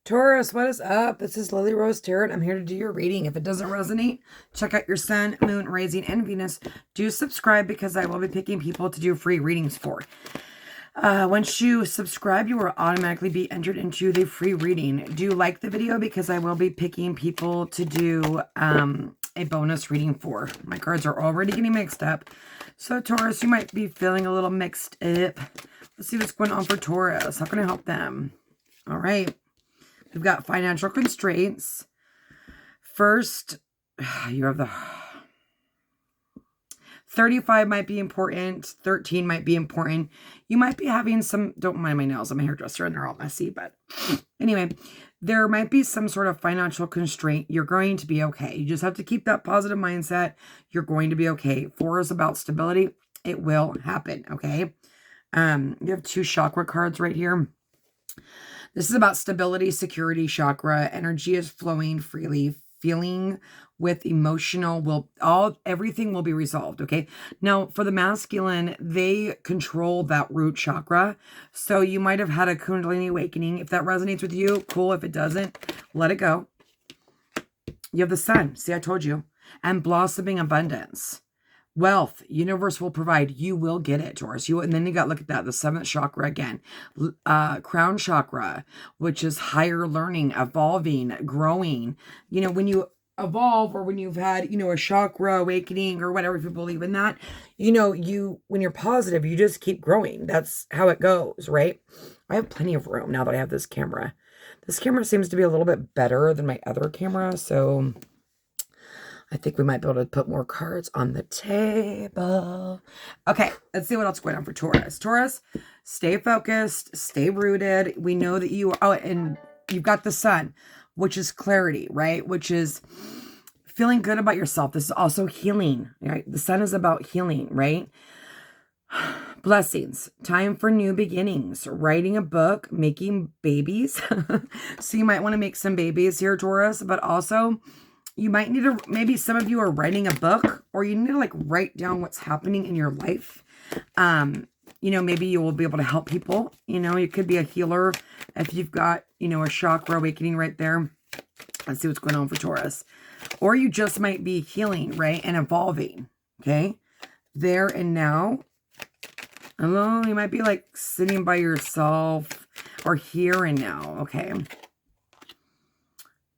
Taurus, what is up? This is Lily Rose Tarot. I'm here to do your reading. If it doesn't resonate, check out your sun, moon, rising, and Venus. Do subscribe because I will be picking people to do free readings for. Once you subscribe, you will automatically be entered into the free reading. Do you like the video? Because I will be picking people to do a bonus reading for. My cards are already getting mixed up. So Taurus, you might be feeling a little mixed up. Let's see what's going on for Taurus. How can I help them? All right. We've got financial constraints. First, you have the 35 might be important. 13 might be important. You might be having some, don't mind my nails. I'm a hairdresser and they're all messy. But anyway, there might be some sort of financial constraint. You're going to be okay. You just have to keep that positive mindset. You're going to be okay. 4 is about stability. It will happen, okay? You have 2 chakra cards right here. This is about stability, security, chakra. Energy is flowing freely. Feeling with emotional everything will be resolved, okay? Now, for the masculine, they control that root chakra. So you might have had a Kundalini awakening. If that resonates with you, cool. If it doesn't, let it go. You have the sun. See, I told you. And blossoming abundance. Wealth, universe will provide. You will get it, Taurus. And then you got, look at that, the 7th chakra again. Crown chakra, which is higher learning, evolving, growing. You know, when you evolve or when you've had, you know, a chakra awakening or whatever, if you believe in that, you know, when you're positive, you just keep growing. That's how it goes, right? I have plenty of room now that I have this camera. This camera seems to be a little bit better than my other camera, so I think we might be able to put more cards on the table. Okay, let's see what else is going on for Taurus. Taurus, stay focused, stay rooted. We know that you are, and you've got the sun, which is clarity, right? Which is feeling good about yourself. This is also healing, right? The sun is about healing, right? Blessings, time for new beginnings, writing a book, making babies. So you might want to make some babies here, Taurus, but also you might need to, maybe some of you are writing a book, or you need to like write down what's happening in your life. You know, maybe you will be able to help people. You know, you could be a healer if you've got, you know, a chakra awakening right there. Let's see what's going on for Taurus. Or you just might be healing, right? And evolving, okay? There and now. Hello, you might be like sitting by yourself or here and now, okay?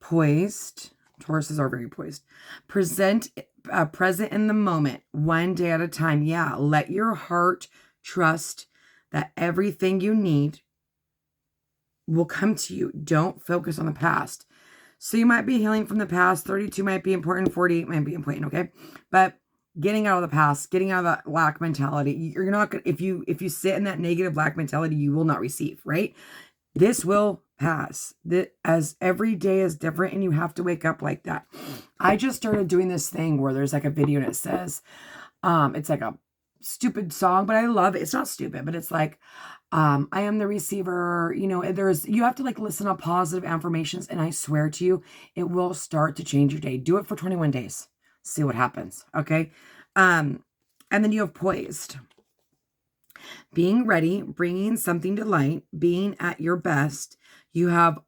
Poised. Tauruses are very poised. Present in the moment, one day at a time. Yeah, let your heart trust that everything you need will come to you. Don't focus on the past. So you might be healing from the past. 32 might be important. 48 might be important, okay? But getting out of the past, getting out of that lack mentality. You're not going to, if you sit in that negative lack mentality, you will not receive, right? This will pass. As every day is different and you have to wake up like that. I just started doing this thing where there's like a video and it says, it's like a stupid song, but I love it. It's not stupid, but it's like, I am the receiver. You know, you have to like listen to positive affirmations. And I swear to you, it will start to change your day. Do it for 21 days. See what happens. Okay. And then you have poised. Being ready, bringing something to light, being at your best. You have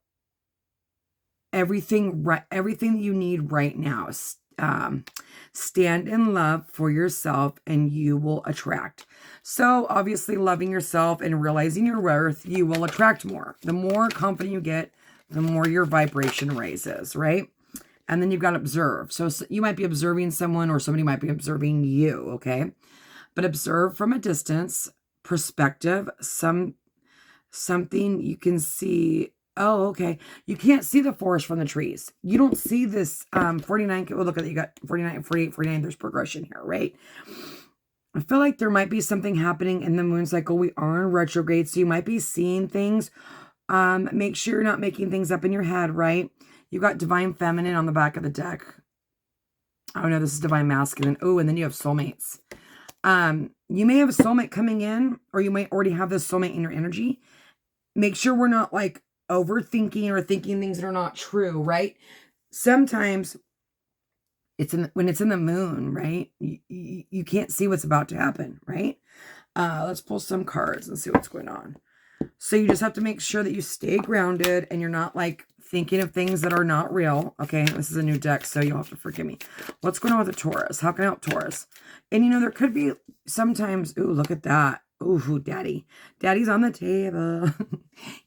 everything you need right now. Stand in love for yourself and you will attract. So obviously loving yourself and realizing your worth, you will attract more. The more confident you get, the more your vibration raises, right? And then you've got to observe. So you might be observing someone or somebody might be observing you, okay? But observe from a distance, perspective, something you can see. Oh, okay. You can't see the forest from the trees. You don't see this 49. Oh, look at that. You got 49, 48, 49. There's progression here, right? I feel like there might be something happening in the moon cycle. We are in retrograde, so you might be seeing things. Make sure you're not making things up in your head, right? You got divine feminine on the back of the deck. Oh no, this is divine masculine. Oh, and then you have soulmates. You may have a soulmate coming in, or you might already have this soulmate in your energy. Make sure we're not like overthinking or thinking things that are not true, right? Sometimes when it's in the moon, right? You can't see what's about to happen, right? Let's pull some cards and see what's going on. So you just have to make sure that you stay grounded and you're not like thinking of things that are not real. Okay, this is a new deck, so you'll have to forgive me. What's going on with the Taurus? How can I help Taurus? And you know, there could be sometimes, ooh, look at that. Ooh, daddy. Daddy's on the table.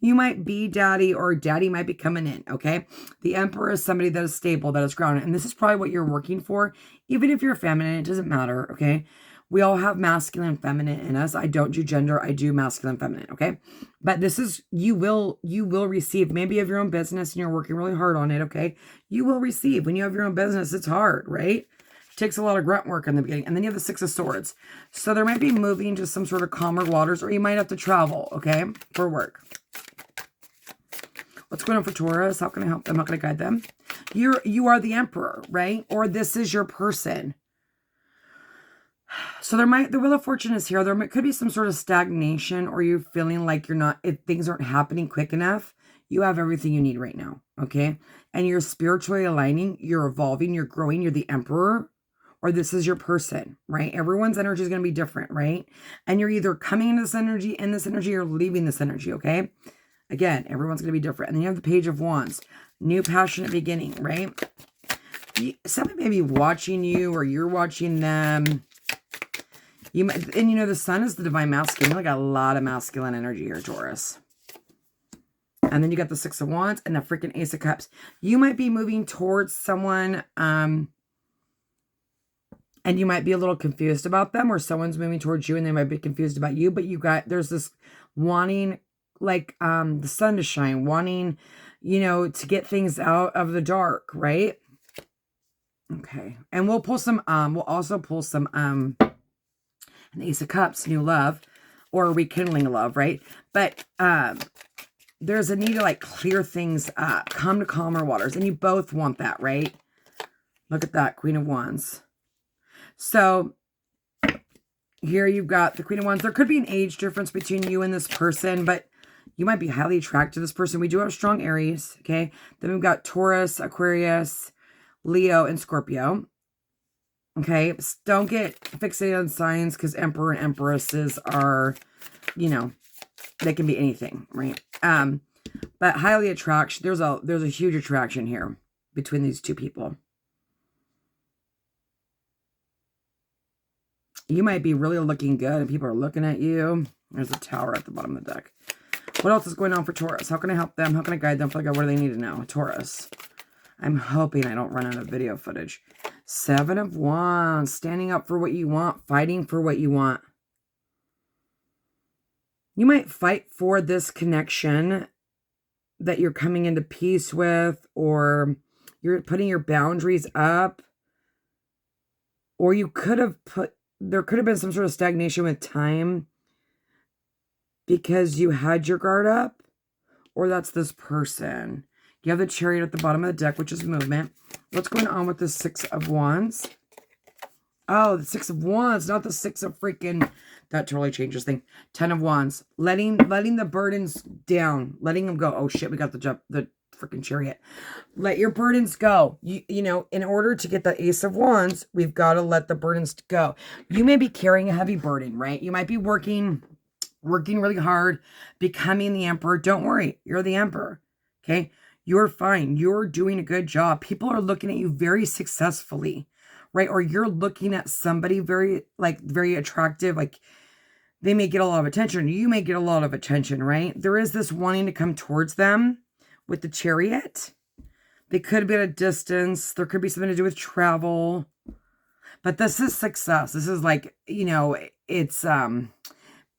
You might be daddy or daddy might be coming in, okay? The Emperor is somebody that is stable, that is grounded. And this is probably what you're working for. Even if you're feminine, it doesn't matter, okay? We all have masculine and feminine in us. I don't do gender. I do masculine and feminine, okay? But this is, you will receive. Maybe you have your own business and you're working really hard on it, okay? You will receive. When you have your own business, it's hard, right? It takes a lot of grunt work in the beginning. And then you have the Six of Swords. So there might be moving to some sort of calmer waters, or you might have to travel, okay? For work. What's going on for Taurus? How can I help them? How can I guide them? You are the Emperor, right? Or this is your person. So the Wheel of Fortune is here. There could be some sort of stagnation, or you feeling like you're not, if things aren't happening quick enough, you have everything you need right now, okay? And you're spiritually aligning, you're evolving, you're growing, you're the Emperor, or this is your person, right? Everyone's energy is going to be different, right? And you're either coming into this energy, or leaving this energy, okay? Again, everyone's going to be different. And then you have the Page of Wands, new passionate beginning, right? Somebody may be watching you, or you're watching them. And you know, the Sun is the divine masculine. You really got a lot of masculine energy here, Taurus. And then you got the Six of Wands and the freaking Ace of Cups. You might be moving towards someone, and you might be a little confused about them, or someone's moving towards you and they might be confused about you. But there's this wanting, like, the sun to shine, wanting, you know, to get things out of the dark, right? Okay. And we'll pull some, we'll also pull some, an Ace of Cups, new love, or rekindling love, right? But there's a need to like clear things up, come to calmer waters, and you both want that, right? Look at that, Queen of Wands. So here you've got the Queen of Wands. There could be an age difference between you and this person, but you might be highly attracted to this person. We do have strong Aries, okay? Then we've got Taurus, Aquarius, Leo, and Scorpio. Okay, don't get fixated on signs, because Emperor and Empresses are, you know, they can be anything, right? But highly attraction, there's a huge attraction here between these two people. You might be really looking good and people are looking at you. There's a Tower at the bottom of the deck. What else is going on for Taurus? How can I help them? How can I guide them? What do they need to know? Taurus. I'm hoping I don't run out of video footage. Seven of Wands, standing up for what you want, fighting for what you want. You might fight for this connection that you're coming into peace with, or you're putting your boundaries up, or you could have there could have been some sort of stagnation with time because you had your guard up, or that's this person. You have the Chariot at the bottom of the deck, which is movement. What's going on with the Six of Wands? Oh, the Six of Wands, not the Six of freaking... That totally changes things. 10 of Wands. Letting the burdens down. Letting them go. Oh, shit, we got the freaking Chariot. Let your burdens go. You know, in order to get the Ace of Wands, we've got to let the burdens go. You may be carrying a heavy burden, right? You might be working really hard, becoming the Emperor. Don't worry. You're the Emperor, okay? You're fine. You're doing a good job. People are looking at you very successfully, right? Or you're looking at somebody very attractive. Like, they may get a lot of attention. You may get a lot of attention, right? There is this wanting to come towards them with the Chariot. They could be at a distance. There could be something to do with travel. But this is success. This is like, you know, it's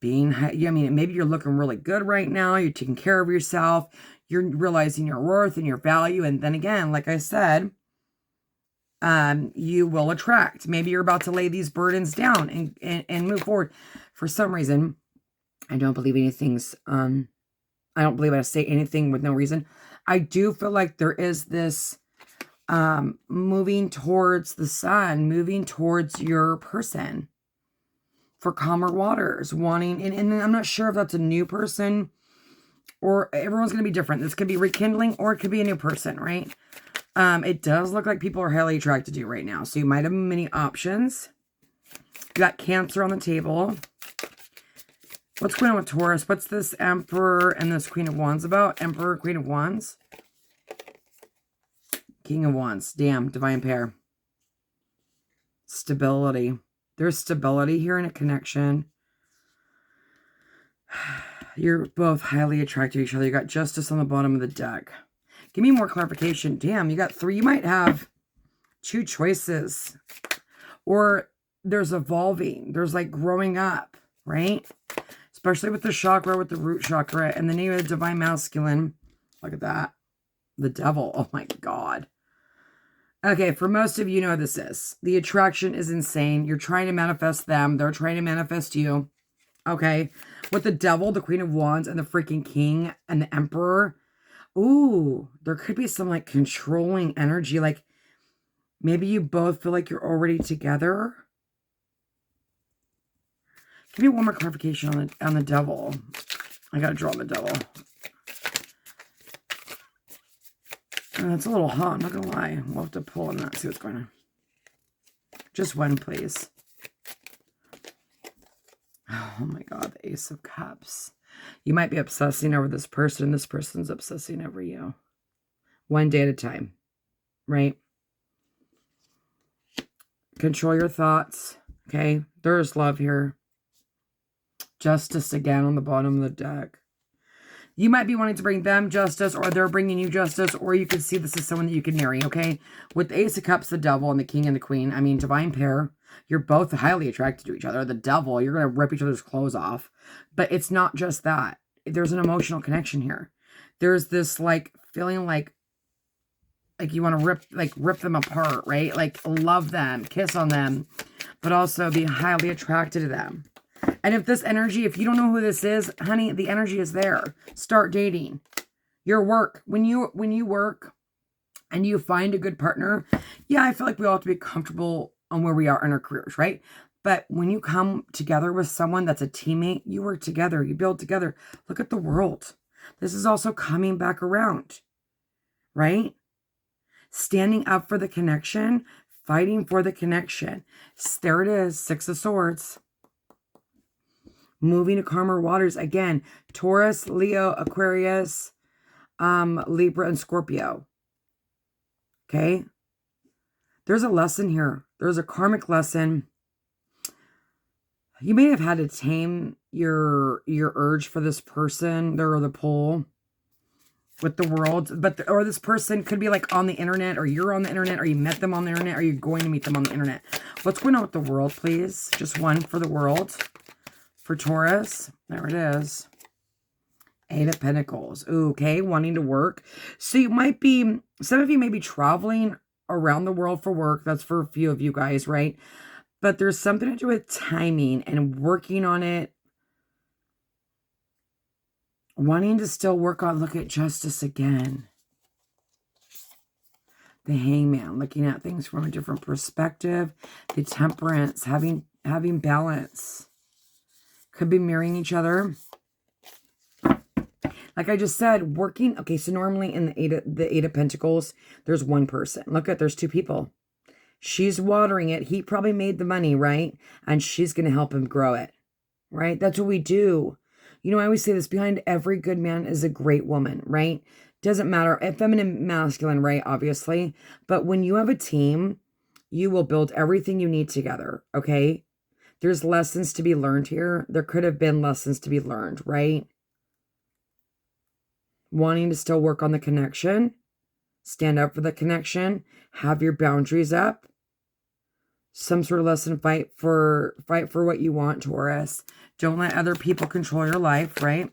being, I mean, maybe you're looking really good right now. You're taking care of yourself. You're realizing your worth and your value. And then again, like I said, you will attract. Maybe you're about to lay these burdens down and move forward. For some reason, I don't believe anything's, I don't believe I say anything with no reason. I do feel like there is this moving towards the sun, moving towards your person for calmer waters, wanting, and I'm not sure if that's a new person or everyone's going to be different. This could be rekindling or it could be a new person, right? It does look like people are highly attracted to you right now. So you might have many options. You got Cancer on the table. What's going on with Taurus? What's this Emperor and this Queen of Wands about? Emperor, Queen of Wands. King of Wands. Damn, divine pair. Stability. There's stability here in a connection. You're both highly attracted to each other. You got Justice on the bottom of the deck. Give me more clarification. Damn, you got 3. You might have 2 choices. Or there's evolving. There's like growing up, right? Especially with the chakra, with the root chakra. And then you have the divine masculine. Look at that. The devil. Oh my God. Okay, for most of you know what this is. The attraction is insane. You're trying to manifest them. They're trying to manifest you. Okay. With the devil, the Queen of Wands, and the freaking king and the emperor. Ooh, there could be some like controlling energy. Like maybe you both feel like you're already together. Give me one more clarification on the devil. I gotta draw the devil. It's a little hot, I'm not gonna lie. We'll have to pull on that, see what's going on. Just one, please. Oh my God, the Ace of Cups. You might be obsessing over this person. This person's obsessing over you. One day at a time, right? Control your thoughts, okay? There's love here. Justice again on the bottom of the deck. You might be wanting to bring them justice, or they're bringing you justice, or you could see this as someone that you could marry, okay? With the Ace of Cups, the devil, and the king and the queen, I mean, divine pair. You're both highly attracted to each other. The devil, you're going to rip each other's clothes off. But it's not just that. There's an emotional connection here. There's this, like, feeling like you want to rip them apart, right? Like, love them, kiss on them, but also be highly attracted to them. And if this energy, if you don't know who this is, honey, the energy is there. Start dating. Your work. When you work and you find a good partner, yeah, I feel like we all have to be comfortable on where we are in our careers, right? But when you come together with someone that's a teammate, you work together, you build together. Look at the world. This is also coming back around, right? Standing up for the connection, fighting for the connection. There it is, 6 of Swords. Moving to calmer waters. Again, Taurus, Leo, Aquarius, Libra, and Scorpio. Okay? There's a lesson here. There's a karmic lesson. You may have had to tame your urge for this person, or the pull with the world. But or this person could be like on the internet, or you're on the internet, or you met them on the internet, or you're going to meet them on the internet. What's going on with the world, please? Just one for the world. For Taurus, there it is. 8 of Pentacles. Ooh, okay, wanting to work. So you might be, some of you may be traveling around the world for work. That's for a few of you guys, right? But there's something to do with timing and working on it. Wanting to still work on, look at Justice again. The Hangman, looking at things from a different perspective. The Temperance, having balance. Could be marrying each other. Like I just said, working. Okay, so normally in the eight of Pentacles, there's one person. Look at, there's 2 people. She's watering it. He probably made the money, right? And she's going to help him grow it, right? That's what we do. You know, I always say this, behind every good man is a great woman, right? Doesn't matter. Feminine, masculine, right? Obviously. But when you have a team, you will build everything you need together, okay? There's lessons to be learned here. There could have been lessons to be learned, right? Wanting to still work on the connection. Stand up for the connection. Have your boundaries up. Some sort of lesson, fight for what you want, Taurus. Don't let other people control your life, right?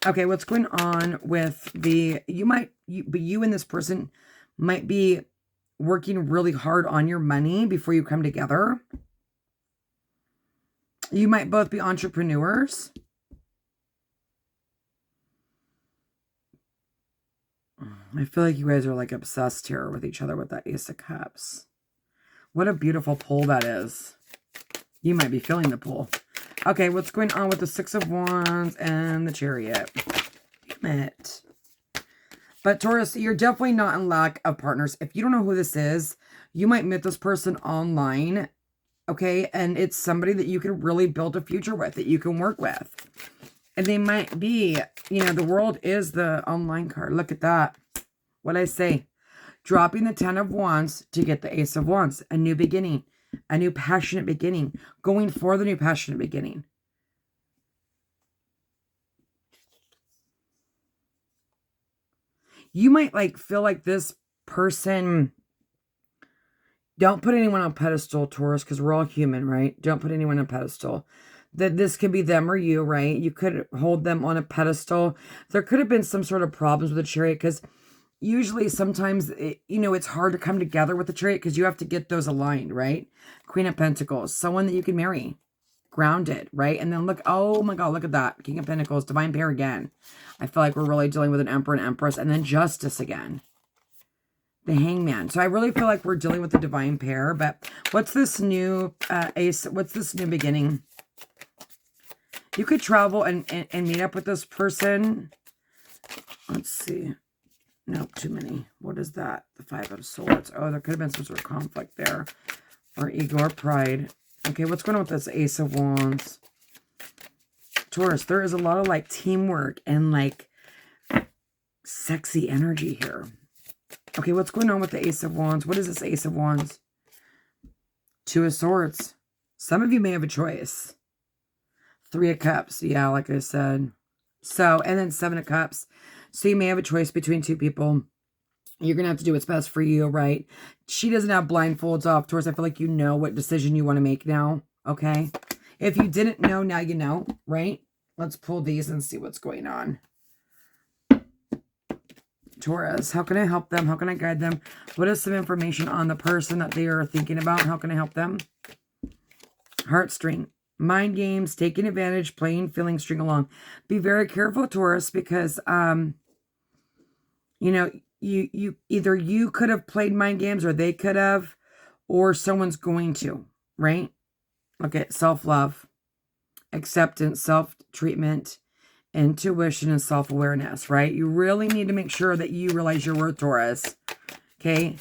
Okay, what's going on with you and this person might be working really hard on your money before you come together. You might both be entrepreneurs. I feel like you guys are like obsessed here with each other with that Ace of Cups. What a beautiful pull that is. You might be feeling the pull. Okay, what's going on with the 6 of Wands and the Chariot? Damn it. But Taurus, you're definitely not in lack of partners. If you don't know who this is, you might meet this person online Okay. And it's somebody that you can really build a future with, that you can work with. And they might be, you know, the world is the online card. Look at that. What I say? Dropping the 10 of Wands to get the Ace of Wands. A new beginning. A new passionate beginning. Going for the new passionate beginning. You might like feel like this person... Don't put anyone on a pedestal, Taurus, because we're all human, right? Don't put anyone on a pedestal. That this could be them or you, right? You could hold them on a pedestal. There could have been some sort of problems with the Chariot, because usually sometimes, you know, it's hard to come together with the Chariot because you have to get those aligned, right? Queen of Pentacles, someone that you can marry. Grounded, right? And then look, oh my God, look at that. King of Pentacles, divine pair again. I feel like we're really dealing with an Emperor and Empress, and then Justice again. The Hangman. So I really feel like we're dealing with the divine pair. But what's this new ace? What's this new beginning? You could travel and meet up with this person. Let's see. Nope, too many. What is that? The Five of Swords. Oh, there could have been some sort of conflict there. Or ego or pride. Okay, what's going on with this Ace of Wands? Taurus, there is a lot of like teamwork and like sexy energy here. Okay, what's going on with the Ace of Wands? What is this Ace of Wands? Two of Swords. Some of you may have a choice. Three of Cups. Yeah, like I said. So, and then Seven of Cups. So you may have a choice between two people. You're going to have to do what's best for you, right? She doesn't have blindfolds off, Taurus. I feel like you know what decision you want to make now, okay? If you didn't know, now you know, right? Let's pull these and see what's going on. Taurus, how can I help them? How can I guide them? What is some information on the person that they are thinking about? How can I help them? Heartstring. Mind games, taking advantage, playing, feeling, string along. Be very careful, Taurus, because, you know, you either you could have played mind games or they could have, or someone's going to, right? Okay, self-love, acceptance, self-treatment, intuition, and self-awareness, right? You really need to make sure that you realize your worth, Taurus. Okay?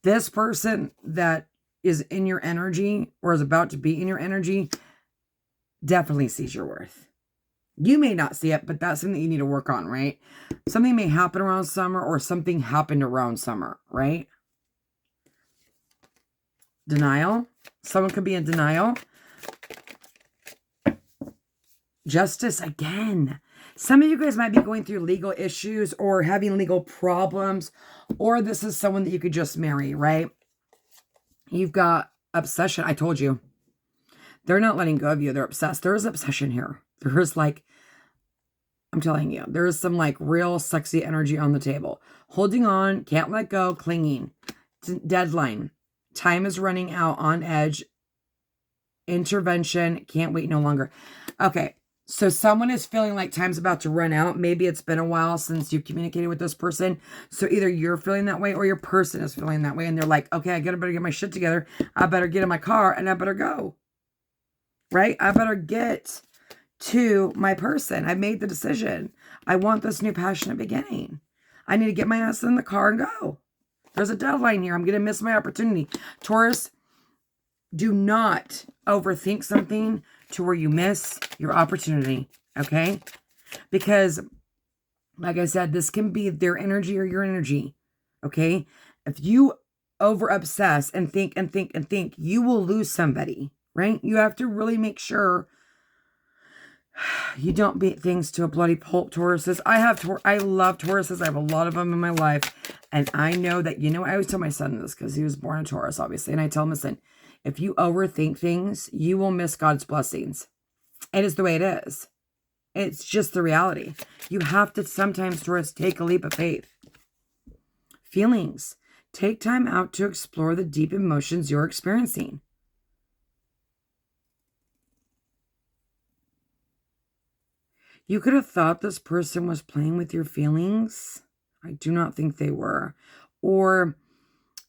This person that is in your energy or is about to be in your energy definitely sees your worth. You may not see it, but that's something that you need to work on, right? Something may happen around summer or something happened around summer, right? Denial. Someone could be in denial. Justice again. Some of you guys might be going through legal issues or having legal problems, or this is someone that you could just marry, right? You've got obsession. I told you. They're not letting go of you. They're obsessed. There is obsession here. There is like, I'm telling you, there is some like real sexy energy on the table. Holding on, can't let go, clinging. Deadline. Time is running out, on edge. Intervention, can't wait no longer. Okay. So someone is feeling like time's about to run out. Maybe it's been a while since you communicated with this person. So either you're feeling that way or your person is feeling that way. And they're like, okay, I better get my shit together. I better get in my car and I better go. Right? I better get to my person. I made the decision. I want this new passionate beginning. I need to get my ass in the car and go. There's a deadline here. I'm going to miss my opportunity. Taurus, do not overthink something to where you miss your opportunity, okay? Because, like I said, this can be their energy or your energy, okay? If you over-obsess and think and think and think, you will lose somebody, right? You have to really make sure you don't beat things to a bloody pulp, Tauruses. I love Tauruses. I have a lot of them in my life. And I know that, you know, I always tell my son this because he was born a Taurus, obviously. And I tell him, listen, if you overthink things, you will miss God's blessings. It is the way it is. It's just the reality. You have to sometimes, Taurus, take a leap of faith. Feelings. Take time out to explore the deep emotions you're experiencing. You could have thought this person was playing with your feelings. I do not think they were. Or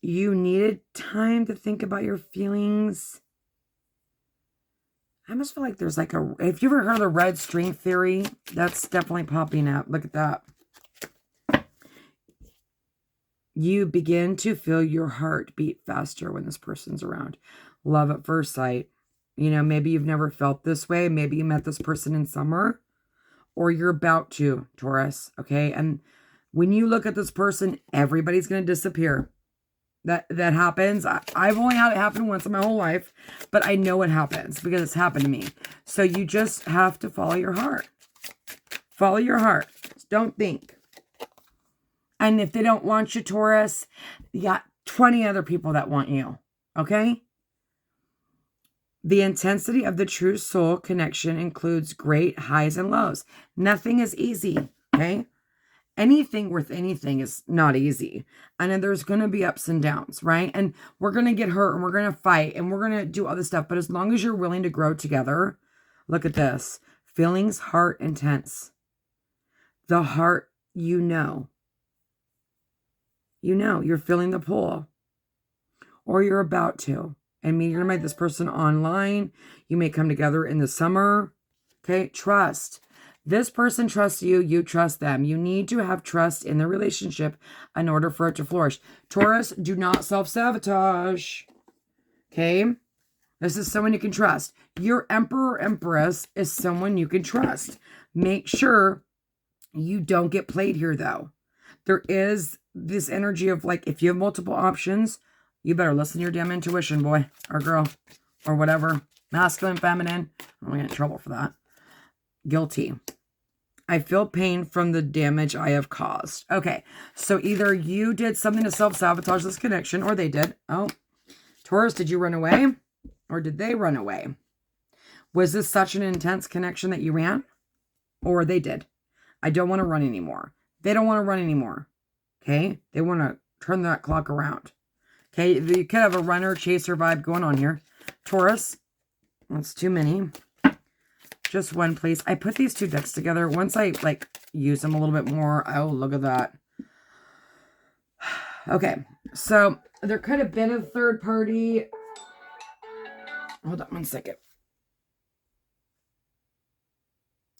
you needed time to think about your feelings. I almost feel like there's like a... If you ever heard of the red string theory, that's definitely popping up. Look at that. You begin to feel your heart beat faster when this person's around. love at first sight. You know, maybe you've never felt this way. Maybe you met this person in summer, or you're about to, Taurus, okay? And when you look at this person, everybody's going to disappear. That happens. I've only had it happen once in my whole life, but I know it happens because it's happened to me. So you just have to follow your heart. Follow your heart. Don't think. And if they don't want you, Taurus, you got 20 other people that want you, okay? The intensity of the true soul connection includes great highs and lows. Nothing is easy, okay? Anything worth anything is not easy. And then there's going to be ups and downs, right? And we're going to get hurt and we're going to fight and we're going to do other stuff. But as long as you're willing to grow together, look at this. Feelings, heart, intense. The heart, you know. You know, you're feeling the pull. Or you're about to. I mean, you're going to meet this person online. You may come together in the summer. Okay, trust. This person trusts you. You trust them. You need to have trust in the relationship in order for it to flourish. Taurus, do not self-sabotage. Okay? This is someone you can trust. Your Emperor or Empress is someone you can trust. Make sure you don't get played here, though. There is this energy of, like, if you have multiple options, you better listen to your damn intuition, boy or girl or whatever. Masculine, feminine. I'm going to get in trouble for that. Guilty. I feel pain from the damage I have caused. Okay, so either you did something to self-sabotage this connection or they did. Oh, Taurus, did you run away? Or did they run away? Was this such an intense connection that you ran? Or they did? I don't want to run anymore. They don't want to run anymore. Okay, they want to turn that clock around. Okay, you could have a runner, chaser vibe going on here. Taurus, that's too many. Just one, please. I put these two decks together. Once I, like, use them a little bit more, oh, look at that. Okay, so there could have been a third party. Hold on one second.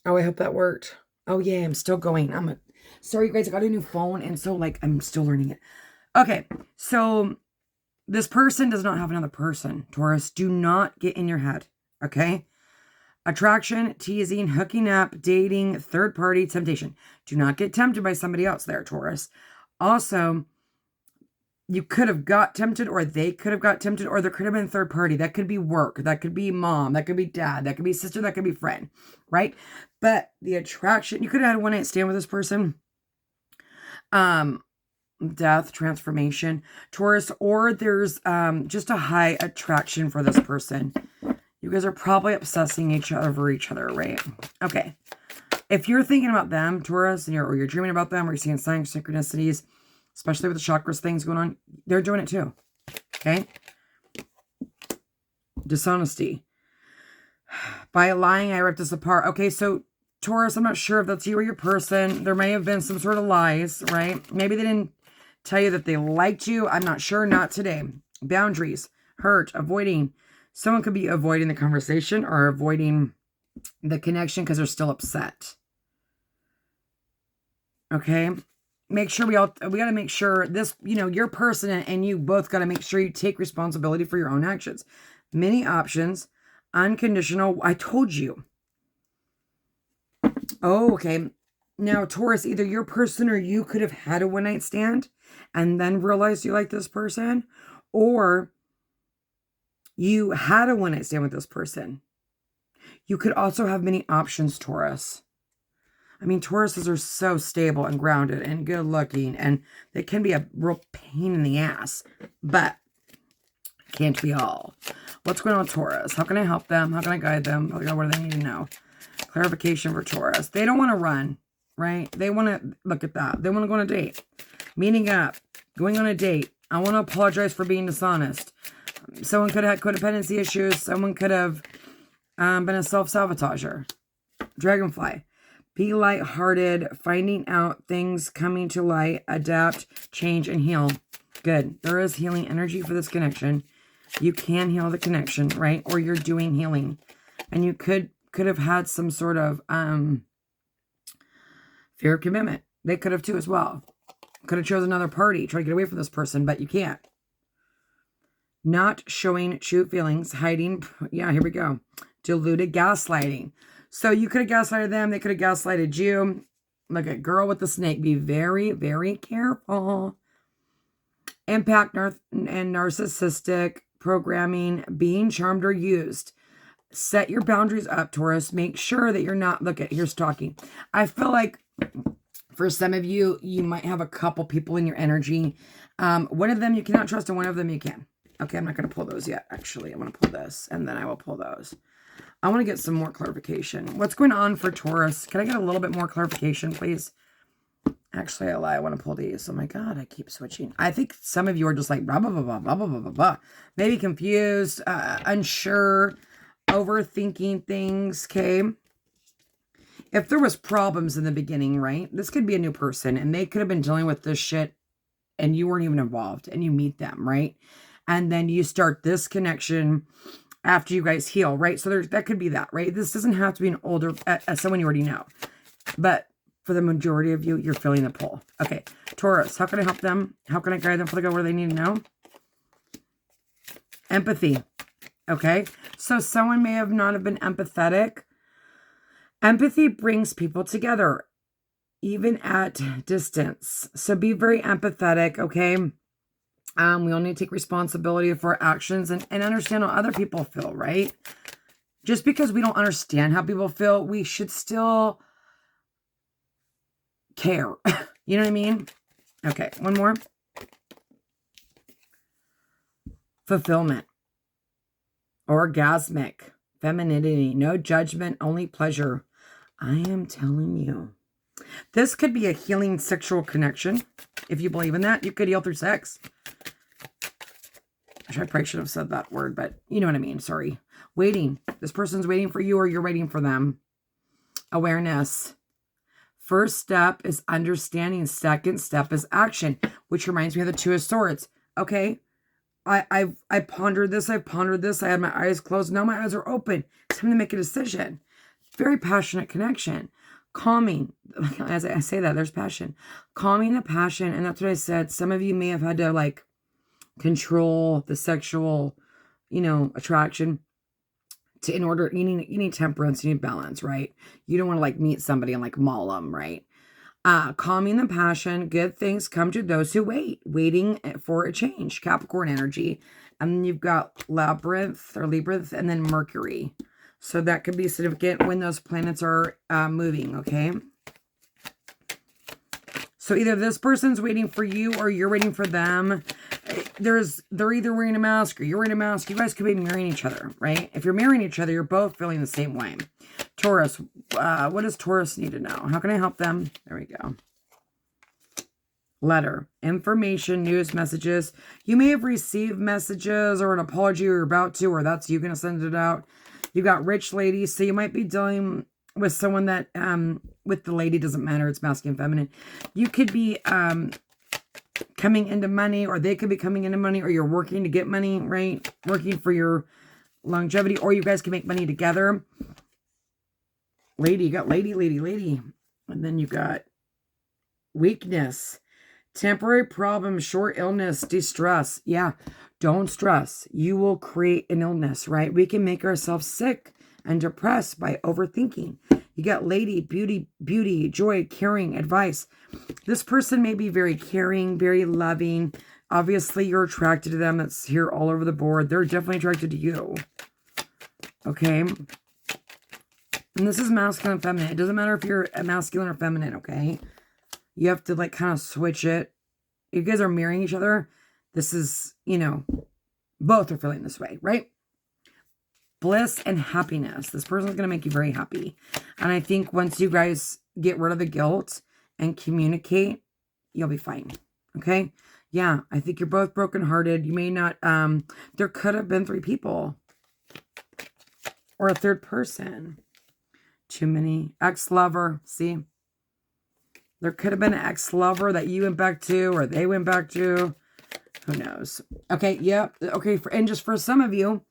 Oh, I hope that worked. Oh, yeah, I'm still going. Sorry, you guys, I got a new phone, and so, like, I'm still learning it. Okay, so this person does not have another person, Taurus. Do not get in your head, okay? Attraction, teasing, hooking up, dating, third party, temptation. Do not get tempted by somebody else there, Taurus. Also, you could have got tempted, or they could have got tempted, or there could have been third party. That could be work. That could be mom. That could be dad. That could be sister. That could be friend, right? But the attraction, you could have had a one-night stand with this person. Death, transformation, Taurus, or there's just a high attraction for this person. You guys are probably obsessing over each other, right? Okay. If you're thinking about them, Taurus, and you're dreaming about them, or you're seeing signs, synchronicities, especially with the chakras things going on, they're doing it too. Okay? Dishonesty. By lying, I ripped this apart. Okay, so Taurus, I'm not sure if that's you or your person. There may have been some sort of lies, right? Maybe they didn't tell you that they liked you. I'm not sure. Not today. Boundaries. Hurt. Avoiding. Someone could be avoiding the conversation or avoiding the connection because they're still upset. Okay? Make sure we got to make sure this, your person and you both got to make sure you take responsibility for your own actions. Many options. Unconditional. I told you. Oh, okay. Now, Taurus, either your person or you could have had a one-night stand and then realized you like this person, or you had a one-night stand with this person. You could also have many options, Taurus. I mean, Tauruses are so stable and grounded and good-looking, and they can be a real pain in the ass, but can't be all. What's going on with Taurus? How can I help them? How can I guide them? What do they need to know? Clarification for Taurus. They don't want to run, right? They want to, look at that. They want to go on a date. Meeting up. Going on a date. I want to apologize for being dishonest. Someone could have had codependency issues. Someone could have been a self-sabotager. Dragonfly. Be lighthearted. Finding out things coming to light. Adapt, change, and heal. Good. There is healing energy for this connection. You can heal the connection, right? Or you're doing healing. And you could have had some sort of fear of commitment. They could have too as well. Could have chosen another party, try to get away from this person, but you can't. not showing true feelings, hiding. Yeah, here we go. Diluted gaslighting. So you could have gaslighted them. They could have gaslighted you. Look at girl with the snake. Be very, very careful. Impact and narcissistic programming, being charmed or used. Set your boundaries up, Taurus. Make sure that you're not, look at, here's talking. I feel like for some of you, you might have a couple people in your energy. One of them you cannot trust and one of them you can. Okay, I'm not going to pull those yet, actually. I want to pull this, and then I will pull those. I want to get some more clarification. What's going on for Taurus? Can I get a little bit more clarification, please? Actually, I lie. I want to pull these. Oh, my God. I keep switching. I think some of you are just like, blah, blah, blah, blah, blah, blah, blah, blah. Maybe confused, unsure, overthinking things, okay? If there was problems in the beginning, right? This could be a new person, and they could have been dealing with this shit, and you weren't even involved, and you meet them, right? And then you start this connection after you guys heal, right? So that could be that, right? This doesn't have to be an older, someone you already know. But for the majority of you, you're feeling the pull. Okay, Taurus, how can I help them? How can I guide them for the go where they need to know? Empathy, okay? So someone may have not have been empathetic. Empathy brings people together, even at distance. So be very empathetic, okay? We all need to take responsibility for our actions and understand how other people feel, right? Just because we don't understand how people feel, we should still care. You know what I mean? Okay, one more. Fulfillment. Orgasmic. Femininity. No judgment, only pleasure. I am telling you. This could be a healing sexual connection. If you believe in that, you could heal through sex. I probably should have said that word, but you know what I mean. Sorry. Waiting. This person's waiting for you or you're waiting for them. Awareness. First step is understanding. Second step is action, which reminds me of the Two of Swords. Okay. I pondered this. I've pondered this. I had my eyes closed. Now my eyes are open. It's time to make a decision. Very passionate connection. Calming. As I say that, there's passion. Calming the passion. And that's what I said. Some of you may have had to like control the sexual, attraction in order, you need temperance, you need balance, right? You don't want to like meet somebody and like maul them, right? Calming the passion, good things come to those who wait, waiting for a change, Capricorn energy. And then you've got Labyrinth or Labyrinth and then Mercury. So that could be significant when those planets are moving, okay? So either this person's waiting for you or you're waiting for them. They're either wearing a mask or you're wearing a mask. You guys could be marrying each other, right? If you're marrying each other, you're both feeling the same way. Taurus, what does Taurus need to know? How can I help them? There we go. Letter, information, news, messages. You may have received messages or an apology or you're about to, or that's you going to send it out. You got rich ladies, so you might be dealing with someone that, with the lady, doesn't matter, it's masculine, feminine. You could be coming into money, or they could be coming into money, or you're working to get money, right? Working for your longevity, or you guys can make money together. Lady, you got lady. And then you got weakness, temporary problem, short illness, distress. Yeah, don't stress. You will create an illness, right? We can make ourselves sick and depressed by overthinking. You got lady, beauty, joy, caring, advice. This person may be very caring, very loving. Obviously, you're attracted to them. That's here all over the board. They're definitely attracted to you. Okay? And this is masculine and feminine. It doesn't matter if you're masculine or feminine, okay? You have to, like, kind of switch it. If you guys are marrying each other, this is, both are feeling this way, right? Bliss and happiness. This person's going to make you very happy. And I think once you guys get rid of the guilt and communicate, you'll be fine. Okay? Yeah, I think you're both brokenhearted. You may not, there could have been 3 people. Or a third person. Too many. Ex-lover. See? There could have been an ex-lover that you went back to or they went back to. Who knows? Okay, yeah. Okay, and just for some of you,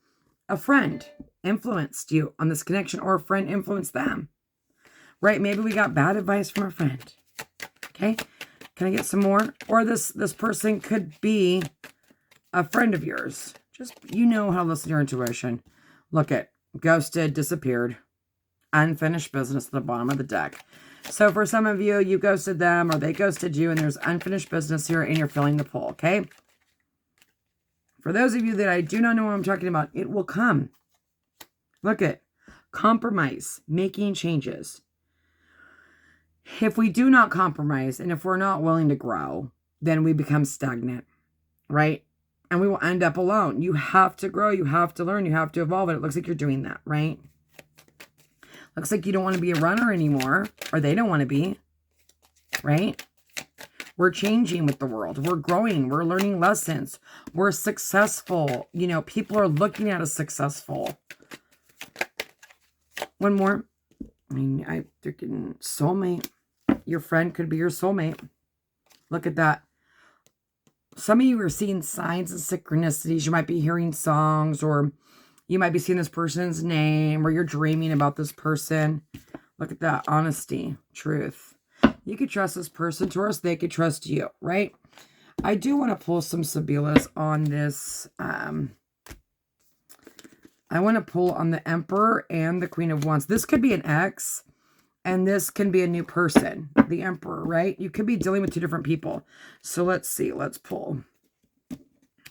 a friend influenced you on this connection or a friend influenced them. Right? Maybe we got bad advice from a friend. Okay? Can I get some more? Or this person could be a friend of yours. Just, you know how to listen to your intuition. Look at ghosted, disappeared, unfinished business at the bottom of the deck. So for some of you, you ghosted them or they ghosted you, and there's unfinished business here and you're feeling the pull, okay? For those of you that I do not know what I'm talking about, it will come. Look at compromise, making changes. If we do not compromise and if we're not willing to grow, then we become stagnant, right? And we will end up alone. You have to grow. You have to learn. You have to evolve. And it looks like you're doing that, right? Looks like you don't want to be a runner anymore, or they don't want to be, right? We're changing with the world. We're growing. We're learning lessons. We're successful. You know, people are looking at us successful. One more. I mean, freaking soulmate. Your friend could be your soulmate. Look at that. Some of you are seeing signs and synchronicities. You might be hearing songs, or you might be seeing this person's name, or you're dreaming about this person. Look at that. Honesty. Truth. You could trust this person, Taurus. They could trust you, right? I do want to pull some Sibylas on this. I want to pull on the Emperor and the Queen of Wands. This could be an ex, and this can be a new person. The Emperor, right? You could be dealing with two different people. So let's see. Let's pull.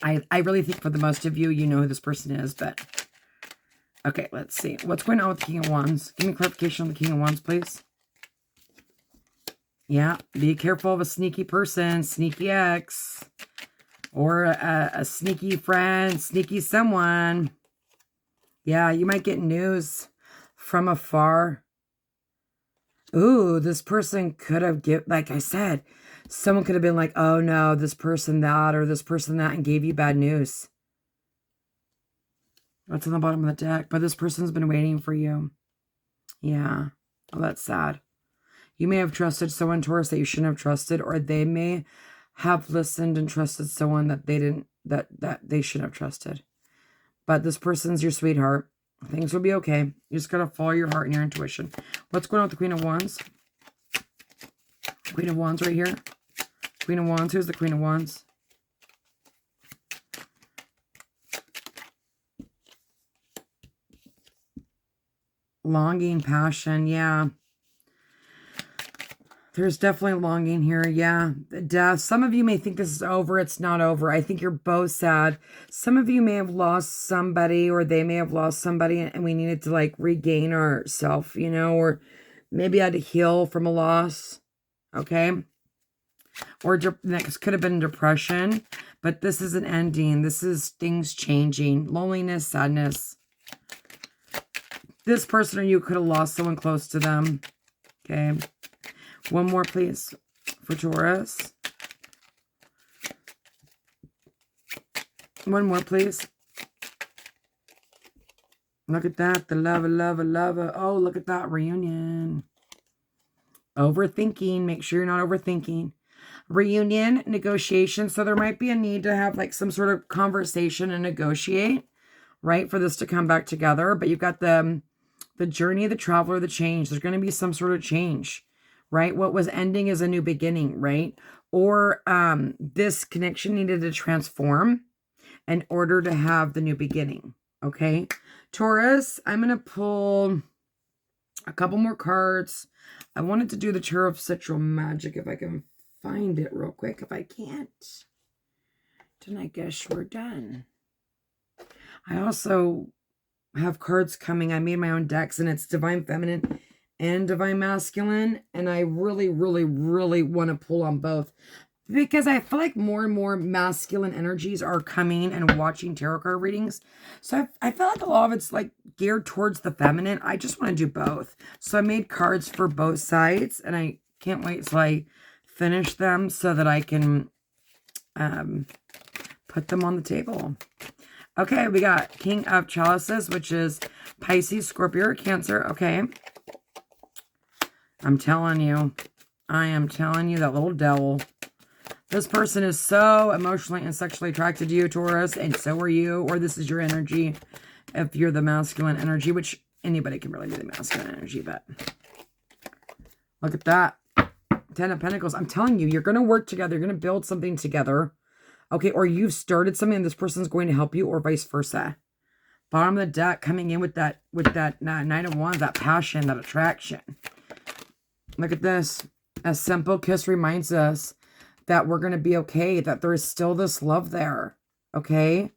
I really think for the most of you, you know who this person is, but... Okay, let's see. What's going on with the King of Wands? Give me clarification on the King of Wands, please. Yeah, be careful of a sneaky person, sneaky ex, or a sneaky friend, sneaky someone. Yeah, you might get news from afar. Ooh, this person could have like I said, someone could have been like, oh no, this person that, or this person that, and gave you bad news. What's on the bottom of the deck? But this person's been waiting for you. Yeah. Oh, that's sad. You may have trusted someone, Taurus, that you shouldn't have trusted, or they may have listened and trusted someone that they didn't, that they shouldn't have trusted. But this person's your sweetheart. Things will be okay. You just got to follow your heart and your intuition. What's going on with the Queen of Wands? Queen of Wands right here. Queen of Wands. Who's the Queen of Wands? Longing, passion, yeah. There's definitely longing here, yeah. Death. Some of you may think this is over. It's not over. I think you're both sad. Some of you may have lost somebody, or they may have lost somebody, and we needed to like regain ourselves, you know, or maybe had to heal from a loss, okay? Or next could have been depression, but this is an ending. This is things changing. Loneliness, sadness. This person or you could have lost someone close to them, okay? One more, please, for Taurus. One more, please. Look at that. The lover. Oh, look at that reunion. Overthinking. Make sure you're not overthinking. Reunion, negotiation. So there might be a need to have like some sort of conversation and negotiate, right? For this to come back together. But you've got the journey, the traveler, the change. There's going to be some sort of change. Right? What was ending is a new beginning, right? Or this connection needed to transform in order to have the new beginning, okay? Taurus, I'm going to pull a couple more cards. I wanted to do the Tarot of Sexual Magic if I can find it real quick. If I can't, then I guess we're done. I also have cards coming. I made my own decks, and it's Divine Feminine and Divine Masculine, and I really, really, really want to pull on both because I feel like more and more masculine energies are coming and watching tarot card readings. So I feel like a lot of it's like geared towards the feminine. I just want to do both. So I made cards for both sides, and I can't wait till I finish them so that I can put them on the table. Okay, we got King of Chalices, which is Pisces, Scorpio, or Cancer. Okay. I'm telling you. I am telling you, that little devil. This person is so emotionally and sexually attracted to you, Taurus, and so are you, or this is your energy. If you're the masculine energy, which anybody can really be the masculine energy, but look at that. 10 of Pentacles. I'm telling you, you're going to work together. You're going to build something together. Okay, or you've started something and this person's going to help you, or vice versa. Bottom of the deck, coming in with that Nine of Wands, that passion, that attraction. Look at this. A simple kiss reminds us that we're going to be okay, that there is still this love there, okay?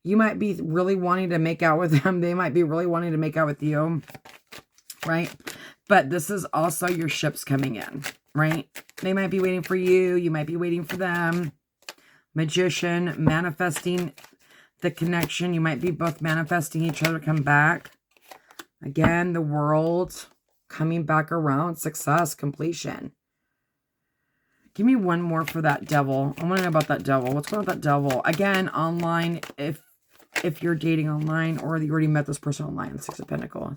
You might be really wanting to make out with them. They might be really wanting to make out with you, right? But this is also your ships coming in, right? They might be waiting for you. You might be waiting for them. Magician, manifesting the connection. You might be both manifesting each other to come back. Again, the World coming back around. Success, completion. Give me one more for that Devil. I want to know about that Devil. What's going on with that Devil? Again, online, if you're dating online or you already met this person online, the Six of Pentacles.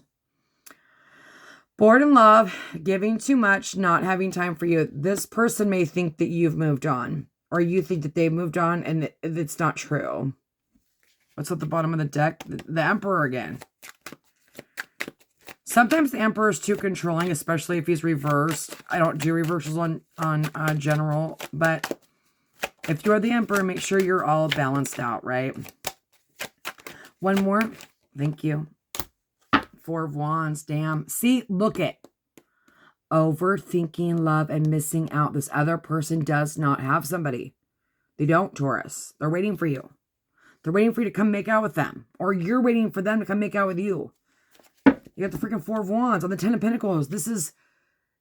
Bored in love, giving too much, not having time for you. This person may think that you've moved on, or you think that they've moved on, and it's not true. What's at the bottom of the deck? The Emperor again. Sometimes the Emperor is too controlling, especially if he's reversed. I don't do reversals on general, but if you're the Emperor, make sure you're all balanced out, right? One more. Thank you. Four of Wands. Damn. See, look it. Overthinking love and missing out. This other person does not have somebody. They don't, Taurus. They're waiting for you. They're waiting for you to come make out with them. Or you're waiting for them to come make out with you. You got the freaking Four of Wands on the Ten of Pentacles. This is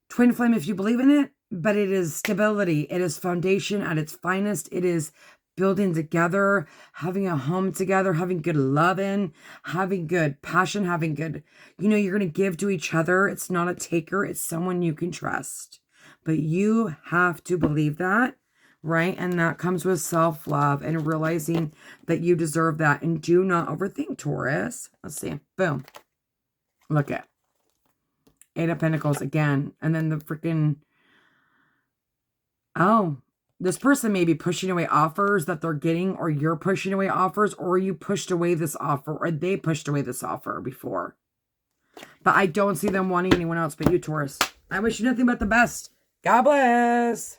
twin flame if you believe in it, but it is stability. It is foundation at its finest. It is building together, having a home together, having good loving, having good passion, having good, you're going to give to each other. It's not a taker. It's someone you can trust. But you have to believe that, right? And that comes with self-love and realizing that you deserve that. And do not overthink, Taurus. Let's see. Boom. Look at Eight of Pentacles again. And then the freaking, this person may be pushing away offers that they're getting, or you're pushing away offers, or you pushed away this offer, or they pushed away this offer before. But I don't see them wanting anyone else but you, Taurus. I wish you nothing but the best. God bless.